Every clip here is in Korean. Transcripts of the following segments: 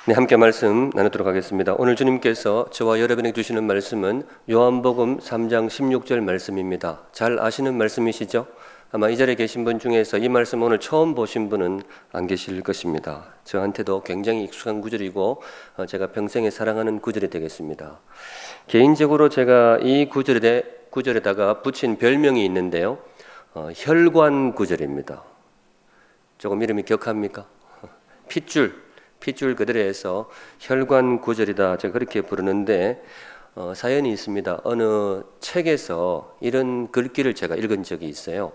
네, 함께 말씀 나누도록 하겠습니다. 오늘 주님께서 저와 여러분에게 주시는 말씀은 요한복음 3장 16절 말씀입니다. 잘 아시는 말씀이시죠? 아마 이 자리에 계신 분 중에서 이 말씀 오늘 처음 보신 분은 안 계실 것입니다. 저한테도 굉장히 익숙한 구절이고 제가 평생에 사랑하는 구절이 되겠습니다. 개인적으로 제가 이 구절에다가 붙인 별명이 있는데요. 혈관 구절입니다. 조금 이름이 격합니까? 핏줄 그대로 해서 혈관 구절이다, 제가 그렇게 부르는데 사연이 있습니다. 어느 책에서 이런 글귀를 제가 읽은 적이 있어요.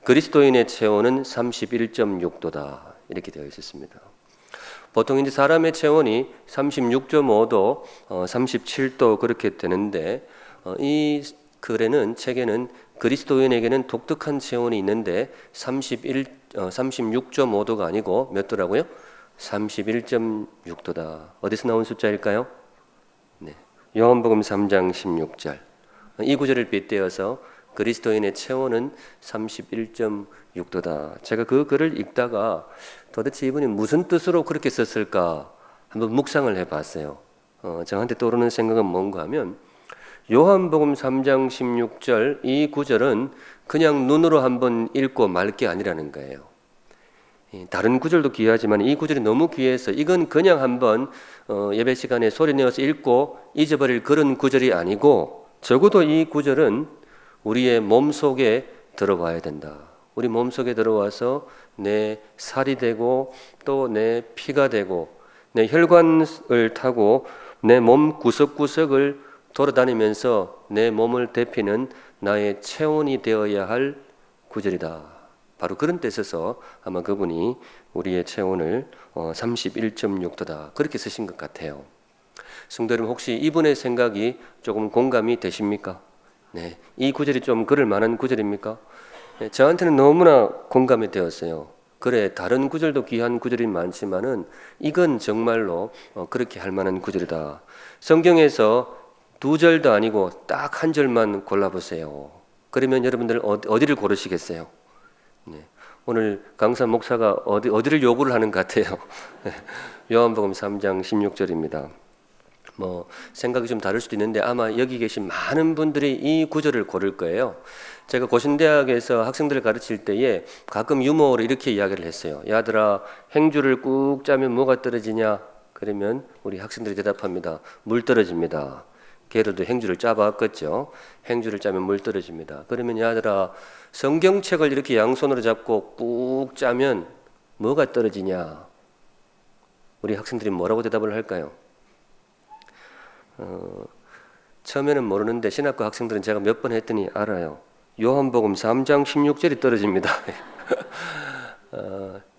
그리스도인의 체온은 31.6도다 이렇게 되어 있었습니다. 보통 이제 사람의 체온이 36.5도, 37도 그렇게 되는데 이 책에는 그리스도인에게는 독특한 체온이 있는데 36.5도가 아니고 몇 도라고요? 31.6도다. 어디서 나온 숫자일까요? 네, 요한복음 3장 16절. 이 구절을 빗대어서 그리스도인의 체온은 31.6도다. 제가 그 글을 읽다가 도대체 이분이 무슨 뜻으로 그렇게 썼을까 한번 묵상을 해봤어요. 저한테 떠오르는 생각은 뭔가 하면 요한복음 3장 16절 이 구절은 그냥 눈으로 한번 읽고 말 게 아니라는 거예요. 다른 구절도 귀하지만 이 구절이 너무 귀해서 이건 그냥 한번 예배 시간에 소리 내어서 읽고 잊어버릴 그런 구절이 아니고, 적어도 이 구절은 우리의 몸속에 들어와야 된다. 우리 몸속에 들어와서 내 살이 되고 또 내 피가 되고 내 혈관을 타고 내 몸 구석구석을 돌아다니면서 내 몸을 데피는 나의 체온이 되어야 할 구절이다. 바로 그런 뜻에서 아마 그분이 우리의 체온을 31.6도다 그렇게 쓰신 것 같아요. 성도 여러분, 혹시 이분의 생각이 조금 공감이 되십니까? 네, 이 구절이 좀 그럴 만한 구절입니까? 네, 저한테는 너무나 공감이 되었어요. 그래, 다른 구절도 귀한 구절이 많지만은 이건 정말로 그렇게 할 만한 구절이다. 성경에서 두 절도 아니고 딱 한 절만 골라보세요. 그러면 여러분들 어디를 고르시겠어요? 네, 오늘 강사 목사가 어디를 요구를 하는 것 같아요. 요한복음 3장 16절입니다. 생각이 좀 다를 수도 있는데 아마 여기 계신 많은 분들이 이 구절을 고를 거예요. 제가 고신대학에서 학생들을 가르칠 때에 가끔 유머로 이렇게 이야기를 했어요. 야들아, 행주를 꾹 짜면 뭐가 떨어지냐? 그러면 우리 학생들이 대답합니다. 물 떨어집니다. 걔들도 행주를 짜봤겠죠. 행주를 짜면 물 떨어집니다. 그러면 야들아, 성경책을 이렇게 양손으로 잡고 꾹 짜면 뭐가 떨어지냐? 우리 학생들이 뭐라고 대답을 할까요? 처음에는 모르는데 신학과 학생들은 제가 몇 번 했더니 알아요. 요한복음 3장 16절이 떨어집니다.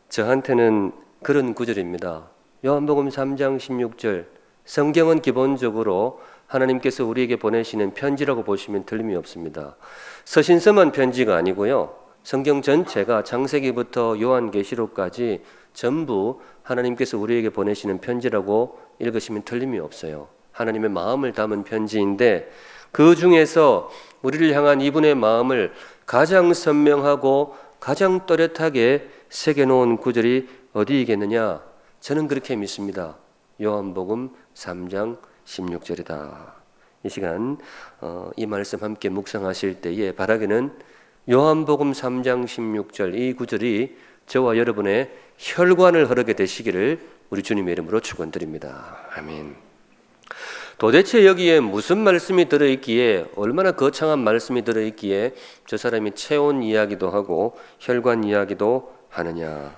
저한테는 그런 구절입니다. 요한복음 3장 16절, 성경은 기본적으로 하나님께서 우리에게 보내시는 편지라고 보시면 틀림이 없습니다. 서신서만 편지가 아니고요. 성경 전체가 창세기부터 요한계시록까지 전부 하나님께서 우리에게 보내시는 편지라고 읽으시면 틀림이 없어요. 하나님의 마음을 담은 편지인데 그 중에서 우리를 향한 이분의 마음을 가장 선명하고 가장 또렷하게 새겨놓은 구절이 어디이겠느냐? 저는 그렇게 믿습니다. 요한복음 3장 16절이다. 이 시간 이 말씀 함께 묵상하실 때에 바라기는 요한복음 3장 16절 이 구절이 저와 여러분의 혈관을 흐르게 되시기를 우리 주님의 이름으로 축원드립니다. 아멘. 도대체 여기에 무슨 말씀이 들어있기에, 얼마나 거창한 말씀이 들어있기에 저 사람이 체온 이야기도 하고 혈관 이야기도 하느냐?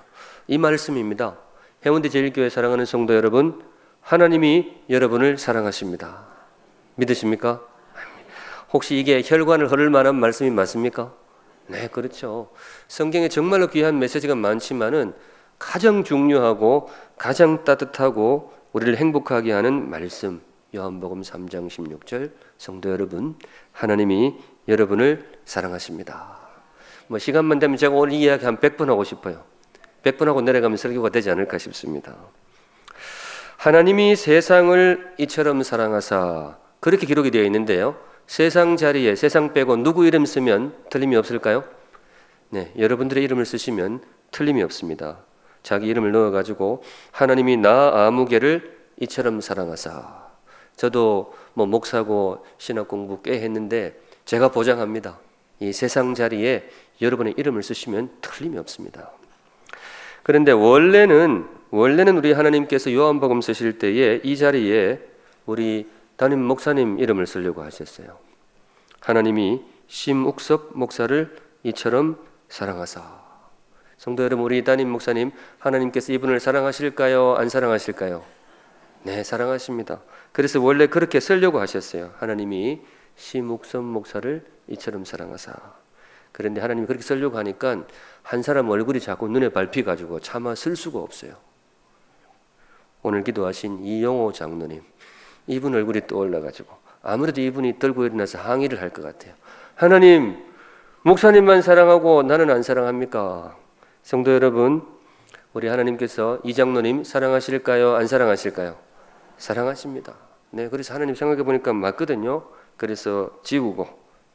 이 말씀입니다. 해운대 제일교회 사랑하는 성도 여러분, 하나님이 여러분을 사랑하십니다. 믿으십니까? 혹시 이게 혈관을 흐를 만한 말씀이 맞습니까? 네, 그렇죠. 성경에 정말로 귀한 메시지가 많지만은 가장 중요하고 가장 따뜻하고 우리를 행복하게 하는 말씀, 요한복음 3장 16절, 성도 여러분, 하나님이 여러분을 사랑하십니다. 시간만 되면 제가 오늘 이 이야기 한 100번 하고 싶어요. 100번 하고 내려가면 설교가 되지 않을까 싶습니다. 하나님이 세상을 이처럼 사랑하사, 그렇게 기록이 되어 있는데요. 세상 자리에 세상 빼고 누구 이름 쓰면 틀림이 없을까요? 네, 여러분들의 이름을 쓰시면 틀림이 없습니다. 자기 이름을 넣어가지고 하나님이 나 아무개를 이처럼 사랑하사. 저도 목사고 신학 공부 꽤 했는데 제가 보장합니다. 이 세상 자리에 여러분의 이름을 쓰시면 틀림이 없습니다. 그런데 원래는 우리 하나님께서 요한복음 쓰실 때에 이 자리에 우리 담임 목사님 이름을 쓰려고 하셨어요. 하나님이 심욱섭 목사를 이처럼 사랑하사. 성도 여러분, 우리 담임 목사님, 하나님께서 이분을 사랑하실까요? 안 사랑하실까요? 네, 사랑하십니다. 그래서 원래 그렇게 쓰려고 하셨어요. 하나님이 심욱섭 목사를 이처럼 사랑하사. 그런데 하나님이 그렇게 쓰려고 하니까 한 사람 얼굴이 자꾸 눈에 밟혀가지고 차마 쓸 수가 없어요. 오늘 기도하신 이용호 장로님, 이분 얼굴이 떠올라가지고 아무래도 이분이 들고 일어나서 항의를 할 것 같아요. 하나님, 목사님만 사랑하고 나는 안 사랑합니까? 성도 여러분, 우리 하나님께서 이 장로님 사랑하실까요? 안 사랑하실까요? 사랑하십니다. 네, 그래서 하나님 생각해 보니까 맞거든요. 그래서 지우고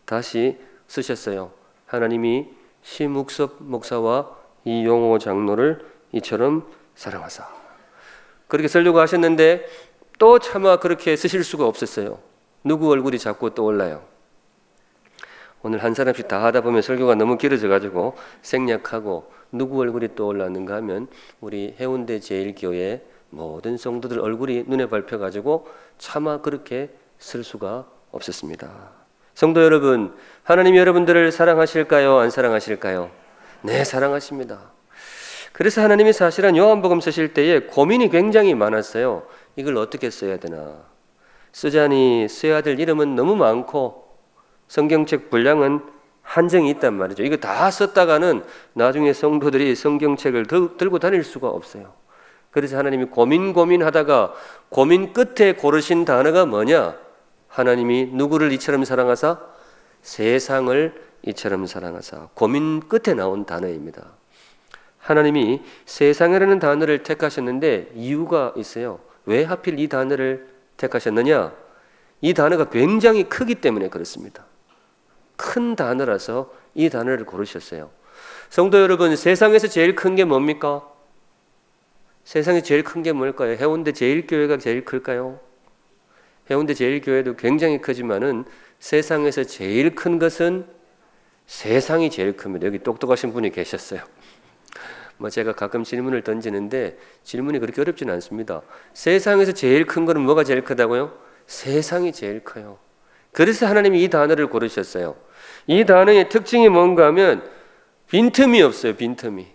다시 쓰셨어요. 하나님이 심욱섭 목사와 이용호 장로를 이처럼 사랑하사. 그렇게 쓰려고 하셨는데 또 차마 그렇게 쓰실 수가 없었어요. 누구 얼굴이 자꾸 떠올라요. 오늘 한 사람씩 다 하다 보면 설교가 너무 길어져가지고 생략하고 누구 얼굴이 떠올랐는가 하면 우리 해운대 제1교회 모든 성도들 얼굴이 눈에 밟혀가지고 차마 그렇게 쓸 수가 없었습니다. 성도 여러분, 하나님이 여러분들을 사랑하실까요? 안 사랑하실까요? 네, 사랑하십니다. 그래서 하나님이 사실은 요한복음 쓰실 때에 고민이 굉장히 많았어요. 이걸 어떻게 써야 되나? 쓰자니 써야 될 이름은 너무 많고 성경책 분량은 한정이 있단 말이죠. 이거 다 썼다가는 나중에 성도들이 성경책을 들고 다닐 수가 없어요. 그래서 하나님이 고민하다가 고민 끝에 고르신 단어가 뭐냐? 하나님이 누구를 이처럼 사랑하사? 세상을 이처럼 사랑하사. 고민 끝에 나온 단어입니다. 하나님이 세상이라는 단어를 택하셨는데 이유가 있어요. 왜 하필 이 단어를 택하셨느냐? 이 단어가 굉장히 크기 때문에 그렇습니다. 큰 단어라서 이 단어를 고르셨어요. 성도 여러분, 세상에서 제일 큰 게 뭡니까? 세상에 제일 큰 게 뭘까요? 해운대 제1교회가 제일 클까요? 해운대 제1교회도 굉장히 크지만은 세상에서 제일 큰 것은 세상이 제일 큽니다. 여기 똑똑하신 분이 계셨어요. 제가 가끔 질문을 던지는데 질문이 그렇게 어렵지는 않습니다. 세상에서 제일 큰 거는 뭐가 제일 크다고요? 세상이 제일 커요. 그래서 하나님이 이 단어를 고르셨어요. 이 단어의 특징이 뭔가 하면 빈틈이 없어요. 빈틈이.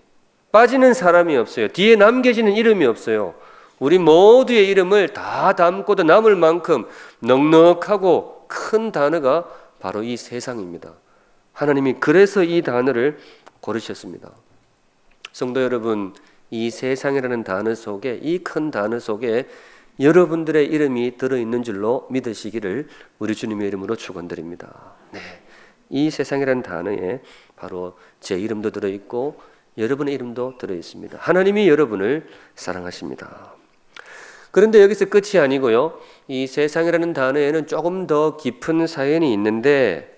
빠지는 사람이 없어요. 뒤에 남겨지는 이름이 없어요. 우리 모두의 이름을 다 담고도 남을 만큼 넉넉하고 큰 단어가 바로 이 세상입니다. 하나님이 그래서 이 단어를 고르셨습니다. 성도 여러분, 이 세상이라는 단어 속에, 이 큰 단어 속에 여러분들의 이름이 들어있는 줄로 믿으시기를 우리 주님의 이름으로 축원드립니다. 네, 이 세상이라는 단어에 바로 제 이름도 들어있고 여러분의 이름도 들어있습니다. 하나님이 여러분을 사랑하십니다. 그런데 여기서 끝이 아니고요. 이 세상이라는 단어에는 조금 더 깊은 사연이 있는데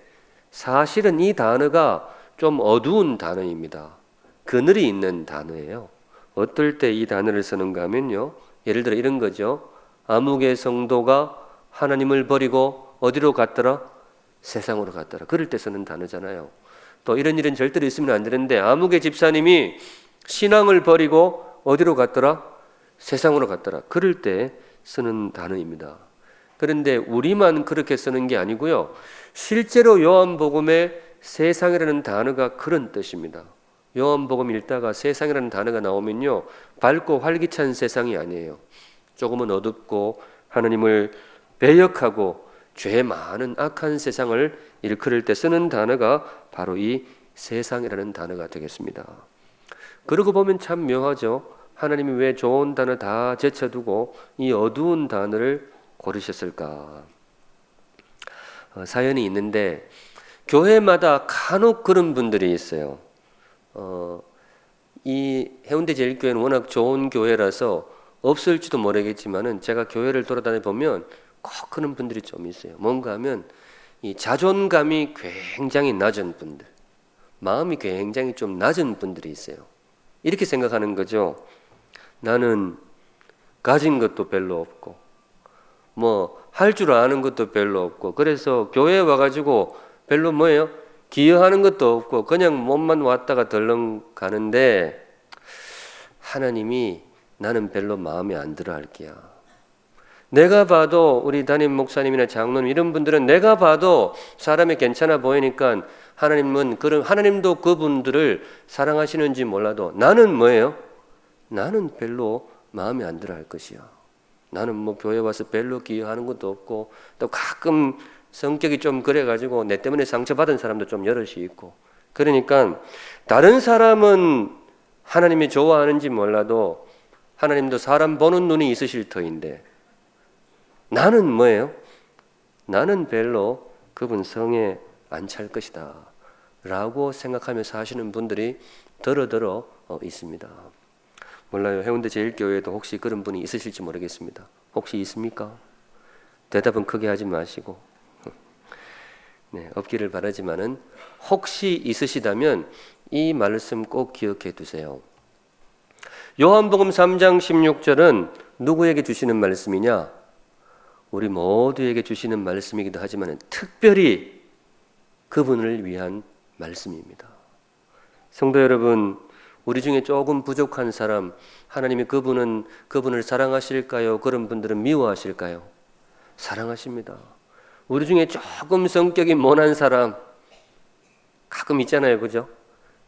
사실은 이 단어가 좀 어두운 단어입니다. 그늘이 있는 단어예요. 어떨 때 이 단어를 쓰는가 하면요. 예를 들어 이런 거죠. 아무개 성도가 하나님을 버리고 어디로 갔더라? 세상으로 갔더라. 그럴 때 쓰는 단어잖아요. 또 이런 일은 절대로 있으면 안 되는데 아무개 집사님이 신앙을 버리고 어디로 갔더라? 세상으로 갔더라. 그럴 때 쓰는 단어입니다. 그런데 우리만 그렇게 쓰는 게 아니고요. 실제로 요한복음에 세상이라는 단어가 그런 뜻입니다. 요한복음 읽다가 세상이라는 단어가 나오면요. 밝고 활기찬 세상이 아니에요. 조금은 어둡고 하나님을 배역하고 죄 많은 악한 세상을 일컬을 때 쓰는 단어가 바로 이 세상이라는 단어가 되겠습니다. 그러고 보면 참 묘하죠. 하나님이 왜 좋은 단어 다 제쳐두고 이 어두운 단어를 고르셨을까? 사연이 있는데 교회마다 간혹 그런 분들이 있어요. 이 해운대 제1교회는 워낙 좋은 교회라서 없을지도 모르겠지만은 제가 교회를 돌아다니 보면 꼭 그런 분들이 좀 있어요. 뭔가 하면 이 자존감이 굉장히 낮은 분들, 마음이 굉장히 좀 낮은 분들이 있어요. 이렇게 생각하는 거죠. 나는 가진 것도 별로 없고 뭐 할 줄 아는 것도 별로 없고 그래서 교회에 와가지고 별로 뭐예요? 기여하는 것도 없고 그냥 몸만 왔다가 덜렁 가는데 하나님이 나는 별로 마음에 안 들어 할게야. 내가 봐도 우리 담임 목사님이나 장로님 이런 분들은 내가 봐도 사람이 괜찮아 보이니까 하나님도 그분들을 사랑하시는지 몰라도 나는 뭐예요? 나는 별로 마음에 안 들어 할 것이야. 나는 뭐 교회 와서 별로 기여하는 것도 없고 또 가끔 성격이 좀 그래가지고 내 때문에 상처받은 사람도 좀 여럿이 있고 그러니까 다른 사람은 하나님이 좋아하는지 몰라도 하나님도 사람 보는 눈이 있으실 터인데 나는 뭐예요? 나는 별로 그분 성에 안 찰 것이다 라고 생각하며 사시는 분들이 더러더러 있습니다. 몰라요. 해운대 제일교회에도 혹시 그런 분이 있으실지 모르겠습니다. 혹시 있습니까? 대답은 크게 하지 마시고 네, 없기를 바라지만은 혹시 있으시다면 이 말씀 꼭 기억해 두세요. 요한복음 3장 16절은 누구에게 주시는 말씀이냐? 우리 모두에게 주시는 말씀이기도 하지만 특별히 그분을 위한 말씀입니다. 성도 여러분, 우리 중에 조금 부족한 사람, 하나님이 그분을 사랑하실까요? 그런 분들은 미워하실까요? 사랑하십니다. 우리 중에 조금 성격이 모난 사람 가끔 있잖아요, 그죠?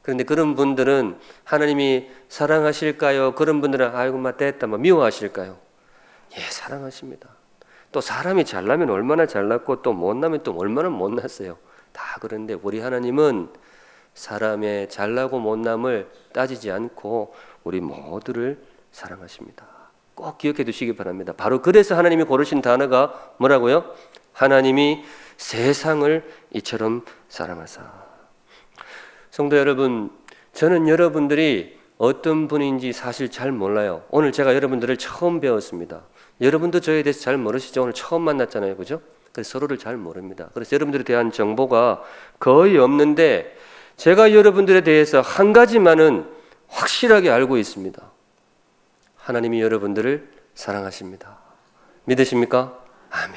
그런데 그런 분들은 하나님이 사랑하실까요? 그런 분들은 아이고 됐다 미워하실까요? 예, 사랑하십니다. 또 사람이 잘나면 얼마나 잘났고 또 못나면 또 얼마나 못났어요. 다 그런데 우리 하나님은 사람의 잘나고 못남을 따지지 않고 우리 모두를 사랑하십니다. 꼭 기억해 두시기 바랍니다. 바로 그래서 하나님이 고르신 단어가 뭐라고요? 하나님이 세상을 이처럼 사랑하사. 성도 여러분, 저는 여러분들이 어떤 분인지 사실 잘 몰라요. 오늘 제가 여러분들을 처음 배웠습니다. 여러분도 저에 대해서 잘 모르시죠? 오늘 처음 만났잖아요, 그죠? 그래서 서로를 잘 모릅니다. 그래서 여러분들에 대한 정보가 거의 없는데 제가 여러분들에 대해서 한 가지만은 확실하게 알고 있습니다. 하나님이 여러분들을 사랑하십니다. 믿으십니까? 아멘.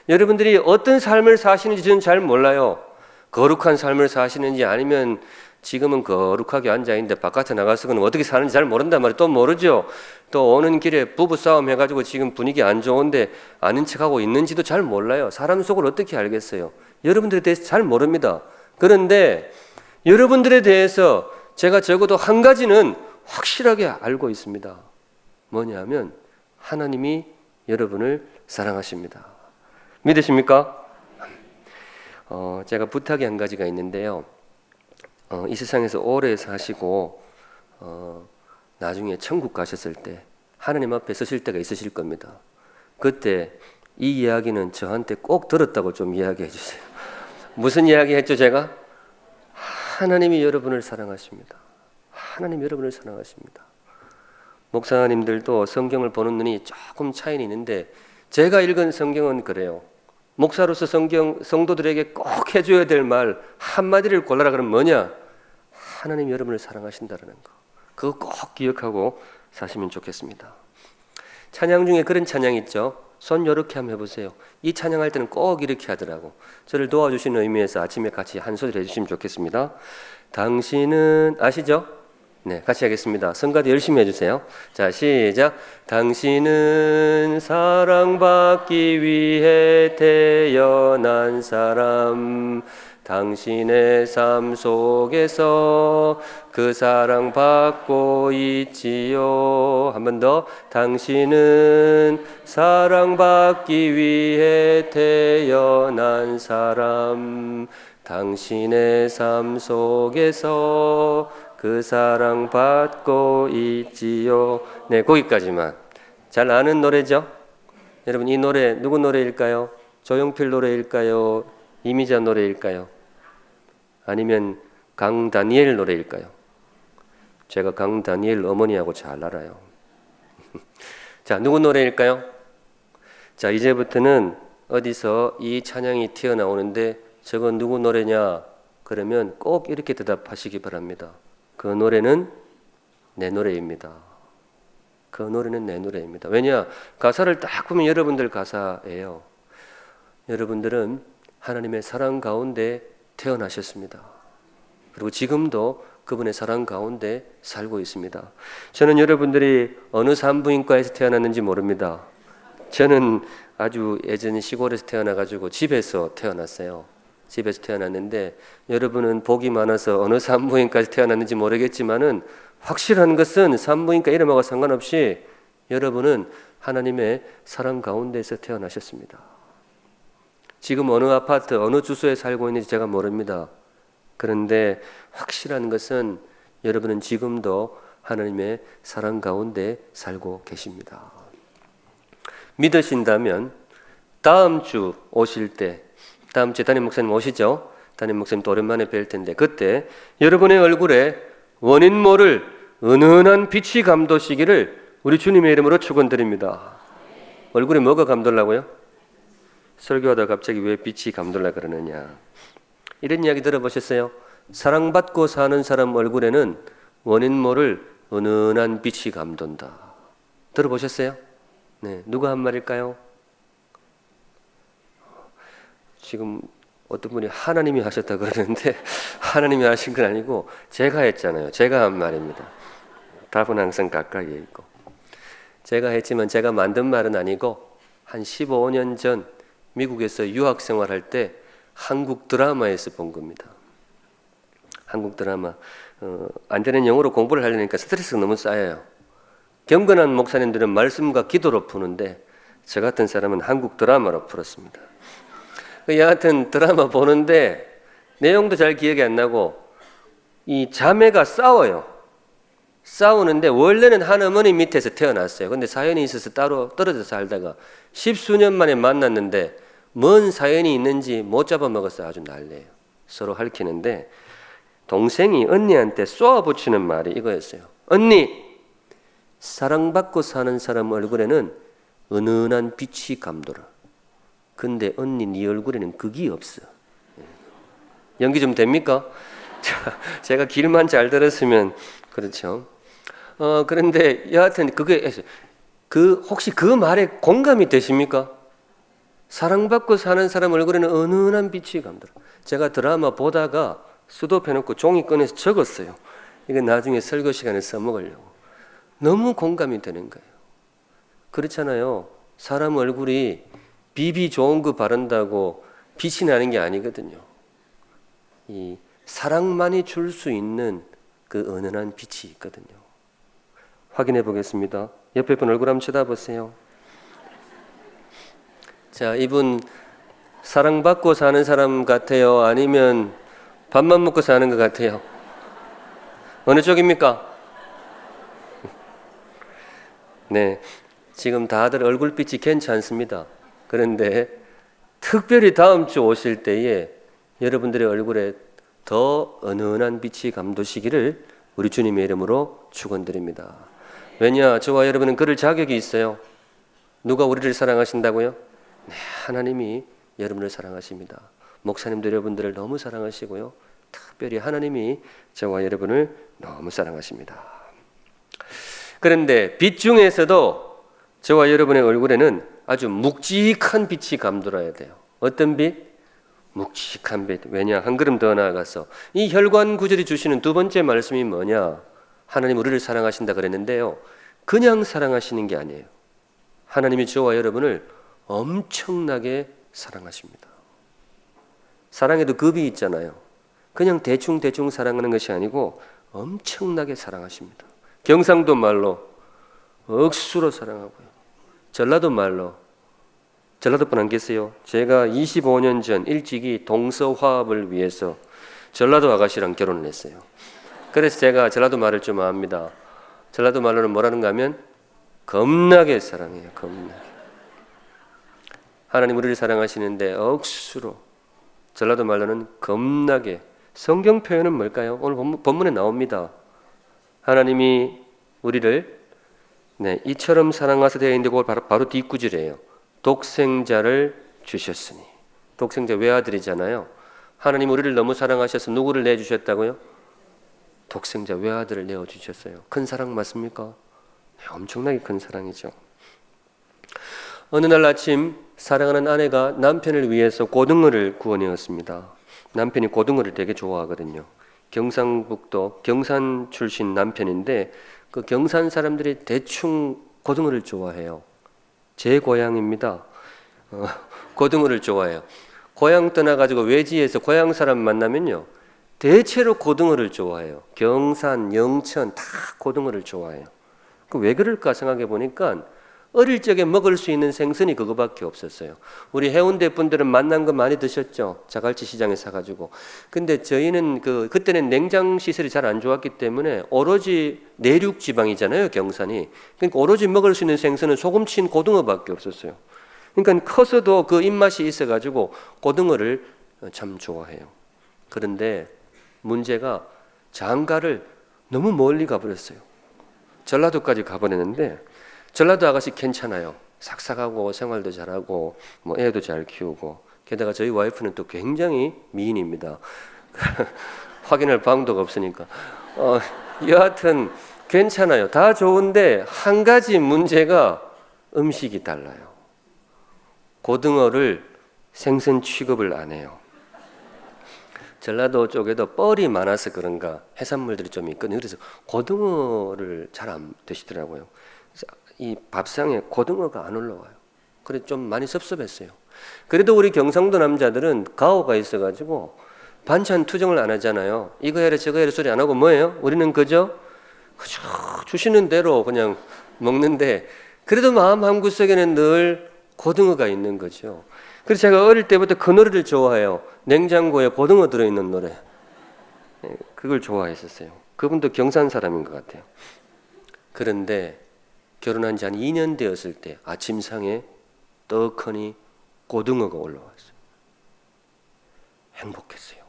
여러분들이 어떤 삶을 사시는지 저는 잘 몰라요. 거룩한 삶을 사시는지 아니면 지금은 거룩하게 앉아있는데 바깥에 나가서는 어떻게 사는지 잘 모른단 말이에요. 또 모르죠. 또 오는 길에 부부싸움 해가지고 지금 분위기 안 좋은데 아는 척하고 있는지도 잘 몰라요. 사람 속을 어떻게 알겠어요. 여러분들에 대해서 잘 모릅니다. 그런데 여러분들에 대해서 제가 적어도 한 가지는 확실하게 알고 있습니다. 뭐냐면 하나님이 여러분을 사랑하십니다. 믿으십니까? 제가 부탁이 한 가지가 있는데요. 이 세상에서 오래 사시고 나중에 천국 가셨을 때 하나님 앞에 서실 때가 있으실 겁니다. 그때 이 이야기는 저한테 꼭 들었다고 좀 이야기해 주세요. 무슨 이야기 했죠 제가? 하나님이 여러분을 사랑하십니다. 하나님이 여러분을 사랑하십니다. 목사님들도 성경을 보는 눈이 조금 차이는 있는데 제가 읽은 성경은 그래요. 목사로서 성도들에게 꼭 해줘야 될 말 한마디를 골라라 그러면 뭐냐? 하나님이 여러분을 사랑하신다는 거. 그거 꼭 기억하고 사시면 좋겠습니다. 찬양 중에 그런 찬양 있죠. 손 이렇게 한번 해보세요. 이 찬양할 때는 꼭 이렇게 하더라고. 저를 도와주시는 의미에서 아침에 같이 한 소절 해주시면 좋겠습니다. 당신은 아시죠? 네, 같이 하겠습니다. 성가대 열심히 해주세요. 자, 시작. 당신은 사랑받기 위해 태어난 사람, 당신의 삶 속에서 그 사랑 받고 있지요. 한 번 더. 당신은 사랑받기 위해 태어난 사람, 당신의 삶 속에서 그 사랑 받고 있지요. 네, 거기까지만. 잘 아는 노래죠? 여러분 이 노래 누구 노래일까요? 조용필 노래일까요? 이미자 노래일까요? 아니면 강다니엘 노래일까요? 제가 강다니엘 어머니하고 잘 알아요. 자, 누구 노래일까요? 자, 이제부터는 어디서 이 찬양이 튀어나오는데 저건 누구 노래냐? 그러면 꼭 이렇게 대답하시기 바랍니다. 그 노래는 내 노래입니다. 그 노래는 내 노래입니다. 왜냐? 가사를 딱 보면 여러분들 가사예요. 여러분들은 하나님의 사랑 가운데 태어나셨습니다. 그리고 지금도 그분의 사랑 가운데 살고 있습니다. 저는 여러분들이 어느 산부인과에서 태어났는지 모릅니다. 저는 아주 예전 시골에서 태어나가지고 집에서 태어났어요. 집에서 태어났는데 여러분은 복이 많아서 어느 산부인과에서 태어났는지 모르겠지만은 확실한 것은 산부인과 이름하고 상관없이 여러분은 하나님의 사랑 가운데서 태어나셨습니다. 지금 어느 아파트, 어느 주소에 살고 있는지 제가 모릅니다. 그런데 확실한 것은 여러분은 지금도 하나님의 사랑 가운데 살고 계십니다. 믿으신다면 다음 주 오실 때, 다음 주에 담임 목사님 오시죠? 담임 목사님 또 오랜만에 뵐 텐데 그때 여러분의 얼굴에 원인 모를 은은한 빛이 감도시기를 우리 주님의 이름으로 축원드립니다. 얼굴에 뭐가 감돌라고요? 설교하다 갑자기 왜 빛이 감돌라 그러느냐. 이런 이야기 들어보셨어요? 사랑받고 사는 사람 얼굴에는 원인 모를 은은한 빛이 감돈다. 들어보셨어요? 네, 누가 한 말일까요? 지금 어떤 분이 하나님이 하셨다 그러는데 하나님이 하신 건 아니고 제가 했잖아요. 제가 한 말입니다. 답은 항상 가까이에 있고. 제가 했지만 제가 만든 말은 아니고 한 15년 전 미국에서 유학 생활할 때 한국 드라마에서 본 겁니다. 한국 드라마. 안 되는 영어로 공부를 하려니까 스트레스가 너무 쌓여요. 경건한 목사님들은 말씀과 기도로 푸는데 저 같은 사람은 한국 드라마로 풀었습니다. 여하튼 드라마 보는데 내용도 잘 기억이 안 나고 이 자매가 싸워요. 싸우는데 원래는 한 어머니 밑에서 태어났어요. 근데 사연이 있어서 따로 떨어져 살다가 10수년 만에 만났는데 뭔 사연이 있는지 못 잡아먹어서 아주 난리예요. 서로 핥히는데 동생이 언니한테 쏘아붙이는 말이 이거였어요. 언니, 사랑받고 사는 사람 얼굴에는 은은한 빛이 감돌아. 근데 언니 네 얼굴에는 극이 없어. 연기 좀 됩니까? 제가 길만 잘 들었으면 그렇죠. 그런데 여하튼 그게 혹시 그 말에 공감이 되십니까? 사랑받고 사는 사람 얼굴에는 은은한 빛이 감돌아. 제가 드라마 보다가 수도 펴놓고 종이 꺼내서 적었어요. 이거 나중에 설교 시간에 써먹으려고. 너무 공감이 되는 거예요. 그렇잖아요. 사람 얼굴이 비비 좋은 거 바른다고 빛이 나는 게 아니거든요. 이 사랑만이 줄 수 있는 그 은은한 빛이 있거든요. 확인해 보겠습니다. 옆에 분 얼굴 한번 쳐다보세요. 자, 이분 사랑받고 사는 사람 같아요? 아니면 밥만 먹고 사는 것 같아요? 어느 쪽입니까? 네, 지금 다들 얼굴빛이 괜찮습니다. 그런데 특별히 다음 주 오실 때에 여러분들의 얼굴에 더 은은한 빛이 감도시기를 우리 주님의 이름으로 축원드립니다. 왜냐, 저와 여러분은 그럴 자격이 있어요. 누가 우리를 사랑하신다고요? 네, 하나님이 여러분을 사랑하십니다. 목사님도 여러분들을 너무 사랑하시고요. 특별히 하나님이 저와 여러분을 너무 사랑하십니다. 그런데 빛 중에서도 저와 여러분의 얼굴에는 아주 묵직한 빛이 감돌아야 돼요. 어떤 빛? 묵직한 빛. 왜냐? 한 걸음 더 나아가서 이 혈관 구절이 주시는 두 번째 말씀이 뭐냐? 하나님 우리를 사랑하신다 그랬는데요. 그냥 사랑하시는 게 아니에요. 하나님이 저와 여러분을 엄청나게 사랑하십니다. 사랑에도 급이 있잖아요. 그냥 대충 사랑하는 것이 아니고 엄청나게 사랑하십니다. 경상도 말로 억수로 사랑하고요. 전라도 말로, 전라도 분 안 계세요? 제가 25년 전 일찍이 동서화합을 위해서 전라도 아가씨랑 결혼을 했어요. 그래서 제가 전라도 말을 좀 압니다. 전라도 말로는 뭐라는가 하면 겁나게 사랑해요. 겁나게. 하나님 우리를 사랑하시는데 억수로, 전라도 말로는 겁나게. 성경 표현은 뭘까요? 오늘 본문에 나옵니다. 하나님이 우리를 이처럼 사랑하사 되어 있는데 그걸 바로 뒷구절이에요. 독생자를 주셨으니. 독생자 외아들이잖아요. 하나님 우리를 너무 사랑하셔서 누구를 내주셨다고요? 독생자 외아들을 내어주셨어요. 큰 사랑 맞습니까? 엄청나게 큰 사랑이죠. 어느 날 아침 사랑하는 아내가 남편을 위해서 고등어를 구워내었습니다. 남편이 고등어를 되게 좋아하거든요. 경상북도 경산 출신 남편인데 그 경산 사람들이 대충 고등어를 좋아해요. 제 고향입니다. 고등어를 좋아해요. 고향 떠나가지고 외지에서 고향 사람 만나면요, 대체로 고등어를 좋아해요. 경산, 영천 다 고등어를 좋아해요. 왜 그럴까 생각해 보니까 어릴 적에 먹을 수 있는 생선이 그거밖에 없었어요. 우리 해운대 분들은 만난 거 많이 드셨죠? 자갈치 시장에 사가지고. 근데 저희는 그때는 냉장 시설이 잘 안 좋았기 때문에 오로지 내륙 지방이잖아요, 경산이. 그러니까 오로지 먹을 수 있는 생선은 소금친 고등어밖에 없었어요. 그러니까 커서도 그 입맛이 있어가지고 고등어를 참 좋아해요. 그런데 문제가 장가를 너무 멀리 가버렸어요. 전라도까지 가버렸는데 전라도 아가씨 괜찮아요. 삭삭하고 생활도 잘하고 뭐 애도 잘 키우고, 게다가 저희 와이프는 또 굉장히 미인입니다. 확인할 방도가 없으니까 여하튼 괜찮아요. 다 좋은데 한 가지 문제가 음식이 달라요. 고등어를 생선 취급을 안 해요. 전라도 쪽에도 뻘이 많아서 그런가 해산물들이 좀 있거든요. 그래서 고등어를 잘 안 드시더라고요. 이 밥상에 고등어가 안 올라와요. 그래서 좀 많이 섭섭했어요. 그래도 우리 경상도 남자들은 가오가 있어가지고 반찬 투정을 안 하잖아요. 이거 해라 저거 해라 소리 안 하고 뭐예요? 우리는 그저 주시는 대로 그냥 먹는데, 그래도 마음 한구석에는 늘 고등어가 있는 거죠. 그래서 제가 어릴 때부터 그 노래를 좋아해요. 냉장고에 고등어 들어있는 노래. 그걸 좋아했었어요. 그분도 경산 사람인 것 같아요. 그런데 결혼한 지 한 2년 되었을 때 아침상에 떡하니 고등어가 올라왔어요. 행복했어요.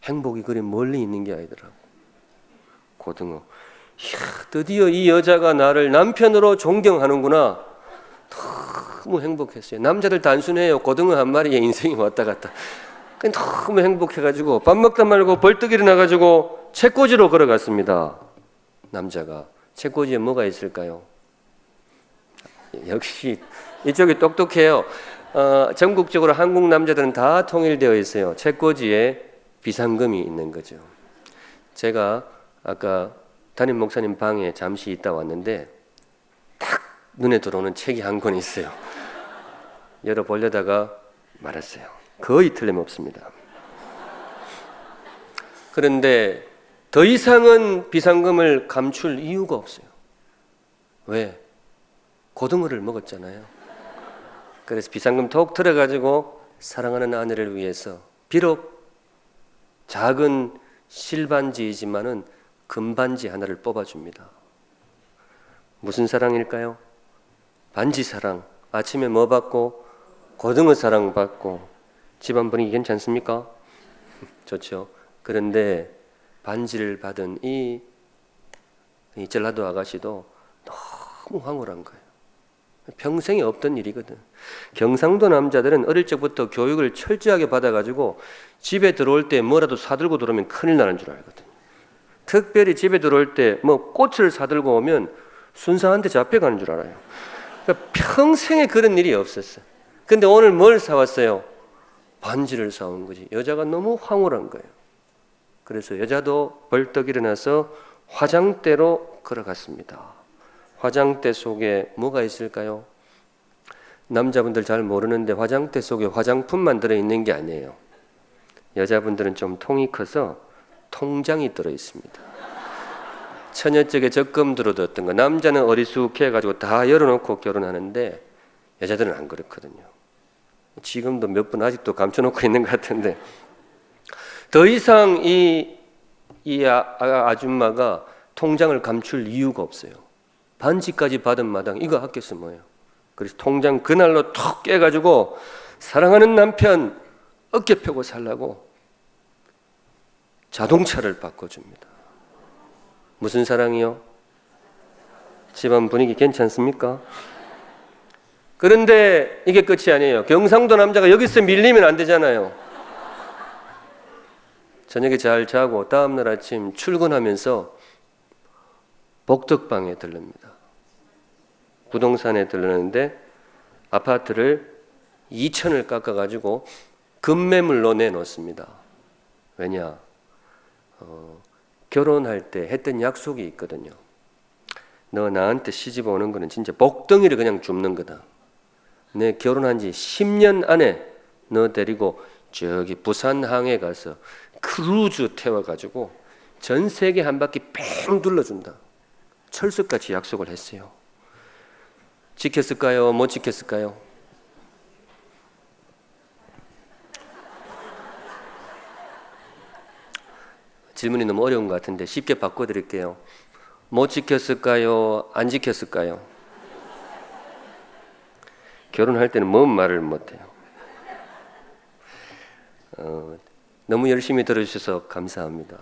행복이 그리 멀리 있는 게 아니더라고. 고등어. 이야, 드디어 이 여자가 나를 남편으로 존경하는구나. 너무 행복했어요. 남자들 단순해요. 고등어 한 마리에 인생이 왔다 갔다. 너무 행복해가지고 밥 먹다 말고 벌떡 일어나가지고 책꽂이로 걸어갔습니다. 남자가. 책꽂이에 뭐가 있을까요? 역시 이쪽이 똑똑해요. 전국적으로 한국 남자들은 다 통일되어 있어요. 책꽂이에 비상금이 있는 거죠. 제가 아까 담임 목사님 방에 잠시 있다 왔는데 딱 눈에 들어오는 책이 한 권 있어요. 열어보려다가 말았어요. 거의 틀림없습니다. 그런데 더 이상은 비상금을 감출 이유가 없어요. 왜? 고등어를 먹었잖아요. 그래서 비상금 톡 들어가지고 사랑하는 아내를 위해서 비록 작은 실반지이지만은 금반지 하나를 뽑아줍니다. 무슨 사랑일까요? 반지 사랑. 아침에 뭐 받고? 고등어 사랑 받고. 집안 분위기 괜찮습니까? 좋죠. 그런데 반지를 받은 이 전라도 아가씨도 너무 황홀한 거예요. 평생에 없던 일이거든. 경상도 남자들은 어릴 적부터 교육을 철저하게 받아가지고 집에 들어올 때 뭐라도 사들고 들어오면 큰일 나는 줄 알거든. 특별히 집에 들어올 때 뭐 꽃을 사들고 오면 순사한테 잡혀가는 줄 알아요. 그러니까 평생에 그런 일이 없었어. 근데 오늘 뭘 사왔어요? 반지를 사온 거지. 여자가 너무 황홀한 거예요. 그래서 여자도 벌떡 일어나서 화장대로 걸어갔습니다. 화장대 속에 뭐가 있을까요? 남자분들 잘 모르는데 화장대 속에 화장품만 들어있는 게 아니에요. 여자분들은 좀 통이 커서 통장이 들어있습니다. 처녀적에 적금 들어뒀던 거. 남자는 어리숙해가지고 다 열어놓고 결혼하는데 여자들은 안 그렇거든요. 지금도 몇 분 아직도 감춰놓고 있는 것 같은데, 더 이상 이 아줌마가 통장을 감출 이유가 없어요. 반지까지 받은 마당 이거 아꼈어 뭐예요. 그래서 통장 그날로 톡 깨가지고 사랑하는 남편 어깨 펴고 살라고 자동차를 바꿔줍니다. 무슨 사랑이요? 집안 분위기 괜찮습니까? 그런데 이게 끝이 아니에요. 경상도 남자가 여기서 밀리면 안 되잖아요. 저녁에 잘 자고 다음날 아침 출근하면서 복덕방에 들릅니다. 부동산에 들렀는데 아파트를 2천을 깎아가지고 급매물로 내놓습니다. 왜냐? 결혼할 때 했던 약속이 있거든요. 너 나한테 시집 오는 거는 진짜 복덩이를 그냥 줍는 거다. 내 결혼한 지 10년 안에 너 데리고 저기 부산항에 가서 크루즈 태워가지고 전 세계 한 바퀴 뺑 둘러준다. 철석같이 약속을 했어요. 지켰을까요? 못 지켰을까요? 질문이 너무 어려운 것 같은데 쉽게 바꿔드릴게요. 못 지켰을까요? 안 지켰을까요? 결혼할 때는 뭔 말을 못해요. 너무 열심히 들어주셔서 감사합니다.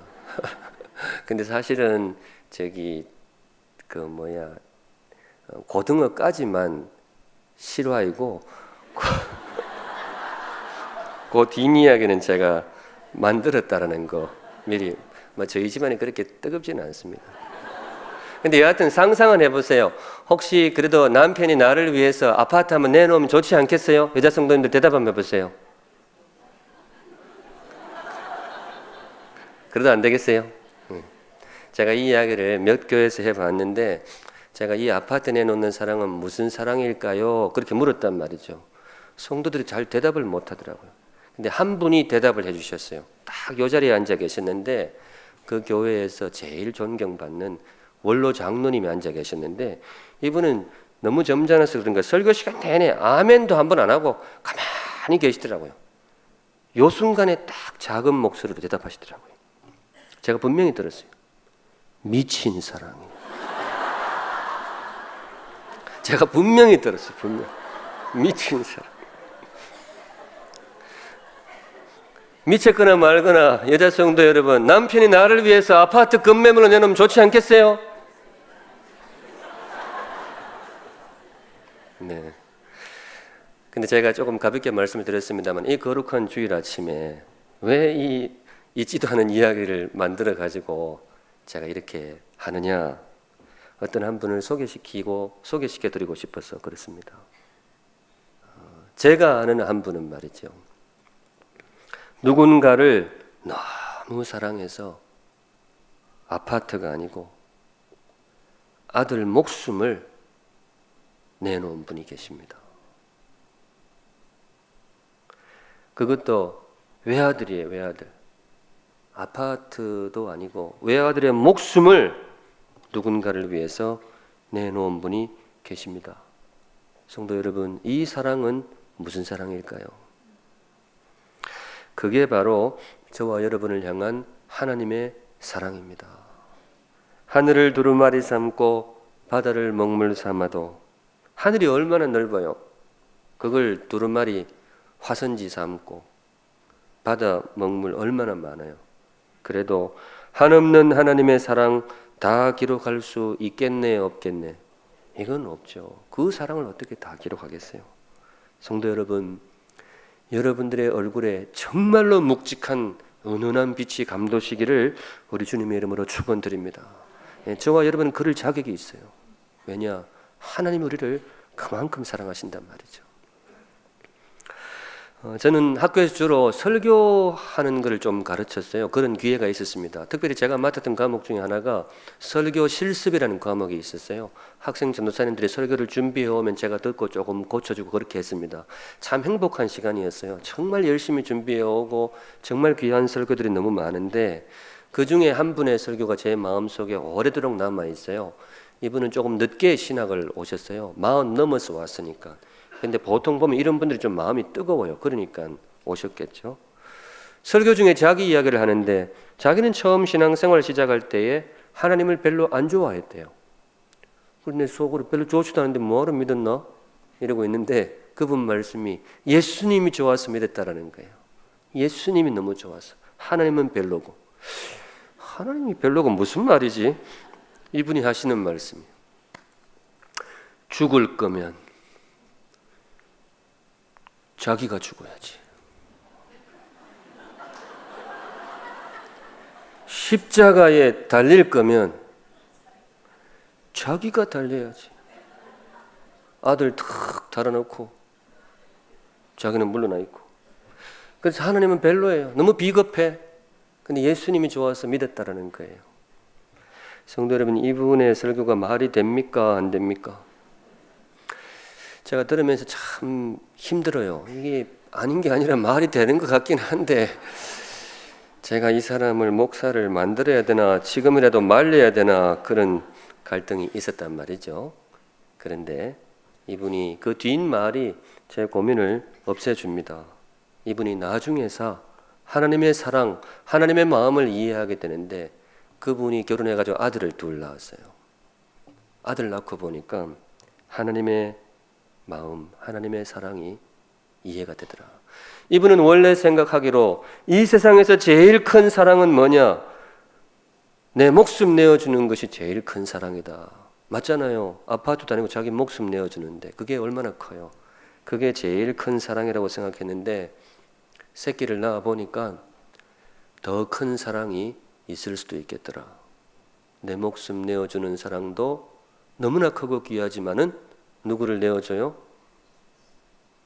근데 사실은 고등어까지만 실화이고 그 뒷이야기는 제가 만들었다라는 거 미리 저희 집안이 그렇게 뜨겁지는 않습니다. 근데 여하튼 상상은 해보세요. 혹시 그래도 남편이 나를 위해서 아파트 한번 내놓으면 좋지 않겠어요? 여자 성도님들 대답 한번 해보세요. 그래도 안 되겠어요? 제가 이 이야기를 몇 교회에서 해봤는데 제가 이 아파트 내놓는 사랑은 무슨 사랑일까요? 그렇게 물었단 말이죠. 성도들이 잘 대답을 못 하더라고요. 근데 한 분이 대답을 해주셨어요. 딱 이 자리에 앉아 계셨는데 그 교회에서 제일 존경받는 원로 장로님이 앉아 계셨는데 이분은 너무 점잖아서 그런가 설교 시간 내내 아멘도 한 번 안 하고 가만히 계시더라고요. 요 순간에 딱 작은 목소리로 대답하시더라고요. 제가 분명히 들었어요. 미친 사랑이에요. 제가 분명히 들었어요. 분명히. 미친 사랑. 미쳤거나 말거나 여자 성도 여러분, 남편이 나를 위해서 아파트 급매물로 내놓으면 좋지 않겠어요? 네. 근데 제가 조금 가볍게 말씀을 드렸습니다만 이 거룩한 주일 아침에 왜 이 있지도 않은 이야기를 만들어 가지고 제가 이렇게 하느냐, 어떤 한 분을 소개시켜드리고 싶어서 그렇습니다. 제가 아는 한 분은 말이죠, 누군가를 너무 사랑해서 아파트가 아니고 아들 목숨을 내놓은 분이 계십니다. 그것도 외아들이에요. 외아들. 아파트도 아니고 외아들의 목숨을 누군가를 위해서 내놓은 분이 계십니다. 성도 여러분, 이 사랑은 무슨 사랑일까요? 그게 바로 저와 여러분을 향한 하나님의 사랑입니다. 하늘을 두루마리 삼고 바다를 먹물 삼아도 하늘이 얼마나 넓어요. 그걸 두루마리 화선지 삼고 바다 먹물 얼마나 많아요. 그래도 한없는 하나님의 사랑 다 기록할 수 있겠네, 없겠네? 이건 없죠. 그 사랑을 어떻게 다 기록하겠어요? 성도 여러분, 여러분들의 얼굴에 정말로 묵직한 은은한 빛이 감도시기를 우리 주님의 이름으로 축원드립니다. 저와 여러분은 그럴 자격이 있어요. 왜냐? 하나님 우리를 그만큼 사랑하신단 말이죠. 저는 학교에서 주로 설교하는 것을 좀 가르쳤어요. 그런 기회가 있었습니다. 특별히 제가 맡았던 과목 중에 하나가 설교 실습이라는 과목이 있었어요. 학생 전도사님들이 설교를 준비해 오면 제가 듣고 조금 고쳐주고 그렇게 했습니다. 참 행복한 시간이었어요. 정말 열심히 준비해 오고 정말 귀한 설교들이 너무 많은데 그 중에 한 분의 설교가 제 마음속에 오래도록 남아 있어요. 이분은 조금 늦게 신학을 오셨어요. 40 넘어서 왔으니까. 근데 보통 보면 이런 분들이 좀 마음이 뜨거워요. 그러니까 오셨겠죠. 설교 중에 자기 이야기를 하는데 자기는 처음 신앙생활 시작할 때에 하나님을 별로 안 좋아했대요. 그런데 속으로 별로 좋지도 않은데 뭐하러 믿었나? 이러고 있는데 그분 말씀이 예수님이 좋아서 믿었다라는 거예요. 예수님이 너무 좋아서. 하나님은 별로고. 하나님이 별로고 무슨 말이지? 이분이 하시는 말씀이 죽을 거면 자기가 죽어야지. 십자가에 달릴 거면 자기가 달려야지. 아들 탁 달아놓고 자기는 물러나 있고. 그래서 하나님은 별로예요. 너무 비겁해. 근데 예수님이 좋아서 믿었다라는 거예요. 성도 여러분, 이분의 설교가 말이 됩니까? 안 됩니까? 제가 들으면서 참 힘들어요. 이게 아닌 게 아니라 말이 되는 것 같긴 한데, 제가 이 사람을 목사를 만들어야 되나 지금이라도 말려야 되나 그런 갈등이 있었단 말이죠. 그런데 이분이 그 뒷말이 제 고민을 없애줍니다. 이분이 나중에서 하나님의 사랑, 하나님의 마음을 이해하게 되는데, 그분이 결혼해가지고 아들을 둘 낳았어요. 아들 낳고 보니까 하나님의 마음, 하나님의 사랑이 이해가 되더라. 이분은 원래 생각하기로 이 세상에서 제일 큰 사랑은 뭐냐? 내 목숨 내어주는 것이 제일 큰 사랑이다. 맞잖아요. 아파트 다니고 자기 목숨 내어주는데 그게 얼마나 커요. 그게 제일 큰 사랑이라고 생각했는데 새끼를 낳아 보니까 더 큰 사랑이 있을 수도 있겠더라. 내 목숨 내어주는 사랑도 너무나 크고 귀하지만은 누구를 내어줘요?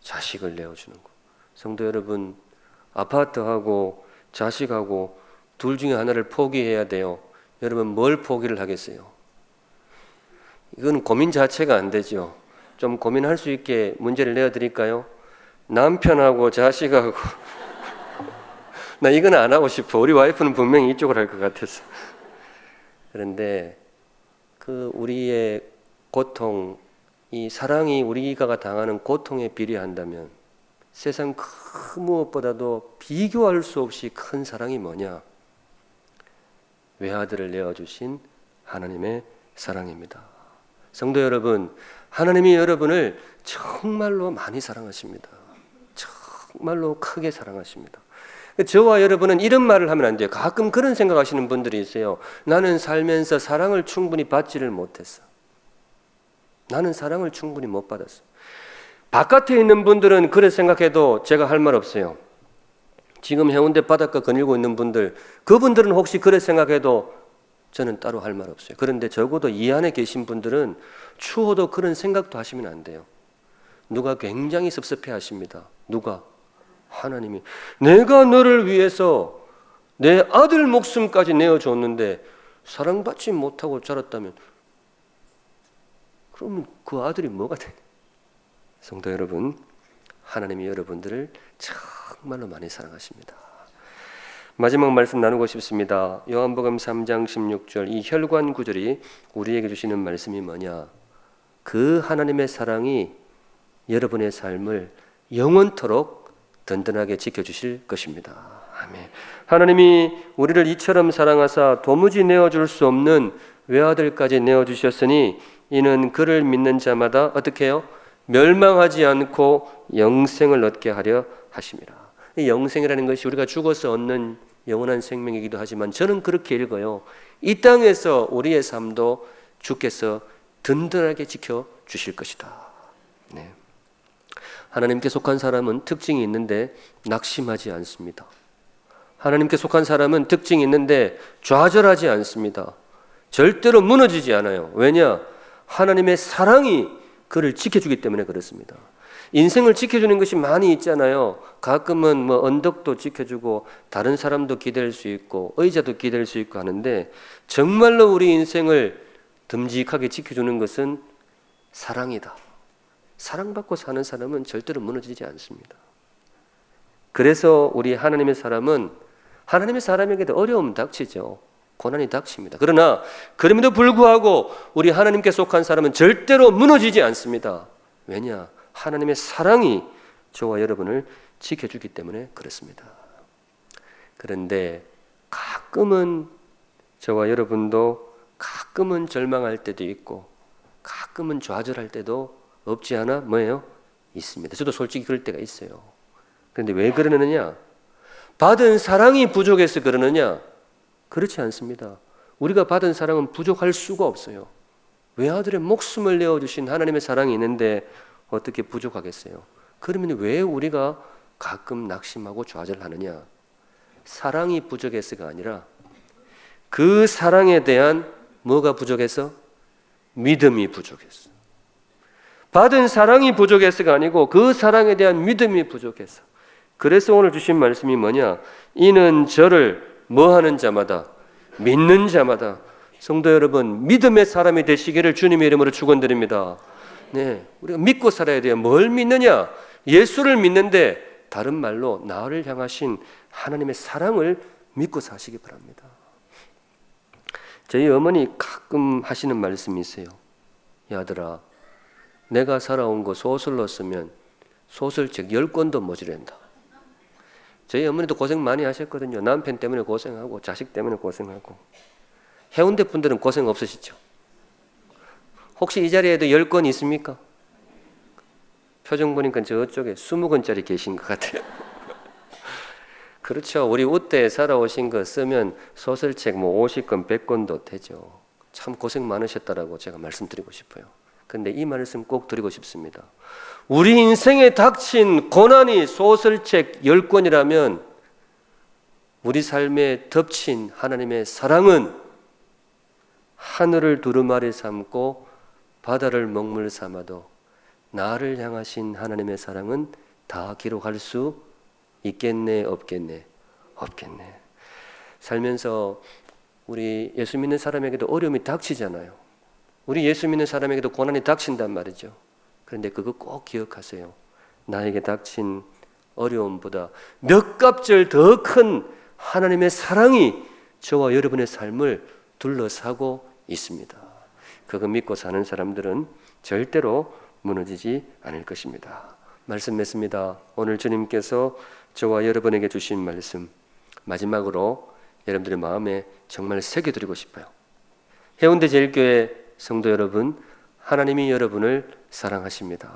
자식을 내어주는 거. 성도 여러분, 아파트하고 자식하고 둘 중에 하나를 포기해야 돼요. 여러분 뭘 포기를 하겠어요? 이건 고민 자체가 안 되죠. 좀 고민할 수 있게 문제를 내어드릴까요? 남편하고 자식하고 나 이건 안 하고 싶어. 우리 와이프는 분명히 이쪽을 할 것 같아서. 그런데 그 우리의 고통, 이 사랑이 우리가 당하는 고통에 비례한다면 세상 그 무엇보다도 비교할 수 없이 큰 사랑이 뭐냐? 외아들을 내어주신 하나님의 사랑입니다. 성도 여러분, 하나님이 여러분을 정말로 많이 사랑하십니다. 정말로 크게 사랑하십니다. 저와 여러분은 이런 말을 하면 안 돼요. 가끔 그런 생각하시는 분들이 있어요. 나는 살면서 사랑을 충분히 받지를 못했어. 나는 사랑을 충분히 못 받았어. 바깥에 있는 분들은 그렇게 생각해도 제가 할 말 없어요. 지금 해운대 바닷가 거닐고 있는 분들, 그분들은 혹시 그렇게 생각해도 저는 따로 할 말 없어요. 그런데 적어도 이 안에 계신 분들은 추워도 그런 생각도 하시면 안 돼요. 누가 굉장히 섭섭해 하십니다. 누가? 하나님이. 내가 너를 위해서 내 아들 목숨까지 내어줬는데 사랑받지 못하고 자랐다면 그러면 그 아들이 뭐가 되냐? 성도 여러분, 하나님이 여러분들을 정말로 많이 사랑하십니다. 마지막 말씀 나누고 싶습니다. 요한복음 3장 16절 이 혈관 구절이 우리에게 주시는 말씀이 뭐냐? 그 하나님의 사랑이 여러분의 삶을 영원토록 든든하게 지켜주실 것입니다. 아멘. 하나님이 우리를 이처럼 사랑하사 도무지 내어줄 수 없는 외아들까지 내어주셨으니 이는 그를 믿는 자마다 어떻게 해요? 멸망하지 않고 영생을 얻게 하려 하심이라. 이 영생이라는 것이 우리가 죽어서 얻는 영원한 생명이기도 하지만 저는 그렇게 읽어요. 이 땅에서 우리의 삶도 주께서 든든하게 지켜주실 것이다. 네. 하나님께 속한 사람은 특징이 있는데 낙심하지 않습니다. 하나님께 속한 사람은 특징이 있는데 좌절하지 않습니다. 절대로 무너지지 않아요. 왜냐? 하나님의 사랑이 그를 지켜주기 때문에 그렇습니다. 인생을 지켜주는 것이 많이 있잖아요. 가끔은 뭐 언덕도 지켜주고 다른 사람도 기댈 수 있고 의자도 기댈 수 있고 하는데 정말로 우리 인생을 듬직하게 지켜주는 것은 사랑이다. 사랑받고 사는 사람은 절대로 무너지지 않습니다. 그래서 우리 하나님의 사람은 하나님의 사람에게도 어려움 닥치죠. 고난이 닥칩니다. 그러나 그럼에도 불구하고 우리 하나님께 속한 사람은 절대로 무너지지 않습니다. 왜냐? 하나님의 사랑이 저와 여러분을 지켜주기 때문에 그렇습니다. 그런데 가끔은 저와 여러분도 가끔은 절망할 때도 있고 가끔은 좌절할 때도 없지 않아 뭐예요? 있습니다. 저도 솔직히 그럴 때가 있어요. 그런데 왜 그러느냐? 받은 사랑이 부족해서 그러느냐? 그렇지 않습니다. 우리가 받은 사랑은 부족할 수가 없어요. 외아들의 목숨을 내어주신 하나님의 사랑이 있는데 어떻게 부족하겠어요? 그러면 왜 우리가 가끔 낙심하고 좌절하느냐? 사랑이 부족해서가 아니라 그 사랑에 대한 뭐가 부족해서? 믿음이 부족했어. 받은 사랑이 부족해서가 아니고 그 사랑에 대한 믿음이 부족해서. 그래서 오늘 주신 말씀이 뭐냐? 이는 저를 뭐 하는 자마다, 믿는 자마다. 성도 여러분, 믿음의 사람이 되시기를 주님의 이름으로 축원드립니다. 네, 우리가 믿고 살아야 돼요. 뭘 믿느냐? 예수를 믿는데 다른 말로 나를 향하신 하나님의 사랑을 믿고 사시기 바랍니다. 저희 어머니 가끔 하시는 말씀이 있어요. 야, 아들아, 내가 살아온 거 소설로 쓰면 소설책 10권도 모자란다. 저희 어머니도 고생 많이 하셨거든요. 남편 때문에 고생하고 자식 때문에 고생하고. 해운대 분들은 고생 없으시죠? 혹시 이 자리에도 10권 있습니까? 표정 보니까 저쪽에 20권짜리 계신 것 같아요. 그렇죠. 우리 우때 살아오신 거 쓰면 소설책 50권, 100권도 되죠. 참 고생 많으셨다라고 제가 말씀드리고 싶어요. 근데 이 말씀 꼭 드리고 싶습니다. 우리 인생에 닥친 고난이 소설책 10권이라면 우리 삶에 덮친 하나님의 사랑은 하늘을 두루마리 삼고 바다를 먹물 삼아도 나를 향하신 하나님의 사랑은 다 기록할 수 있겠네, 없겠네? 없겠네. 살면서 우리 예수 믿는 사람에게도 어려움이 닥치잖아요. 우리 예수 믿는 사람에게도 고난이 닥친단 말이죠. 그런데 그거 꼭 기억하세요. 나에게 닥친 어려움보다 몇 값절 더 큰 하나님의 사랑이 저와 여러분의 삶을 둘러싸고 있습니다. 그거 믿고 사는 사람들은 절대로 무너지지 않을 것입니다. 말씀 맺습니다. 오늘 주님께서 저와 여러분에게 주신 말씀 마지막으로 여러분들의 마음에 정말 새겨드리고 싶어요. 해운대 제일교회 성도 여러분, 하나님이 여러분을 사랑하십니다.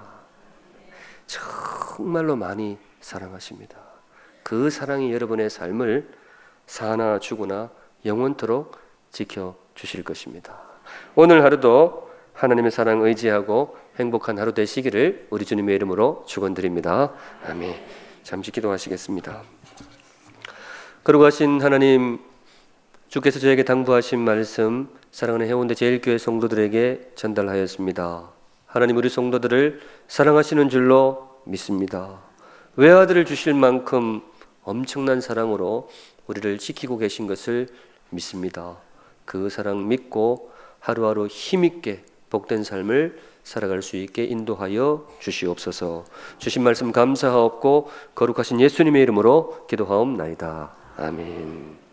정말로 많이 사랑하십니다. 그 사랑이 여러분의 삶을 사나 죽으나 영원토록 지켜주실 것입니다. 오늘 하루도 하나님의 사랑 의지하고 행복한 하루 되시기를 우리 주님의 이름으로 축원드립니다. 아멘. 잠시 기도하시겠습니다. 거룩하신 하나님, 주께서 저에게 당부하신 말씀 사랑하는 해운대 제일교회 성도들에게 전달하였습니다. 하나님, 우리 성도들을 사랑하시는 줄로 믿습니다. 외아들을 주실 만큼 엄청난 사랑으로 우리를 지키고 계신 것을 믿습니다. 그 사랑 믿고 하루하루 힘있게 복된 삶을 살아갈 수 있게 인도하여 주시옵소서. 주신 말씀 감사하옵고 거룩하신 예수님의 이름으로 기도하옵나이다. 아멘.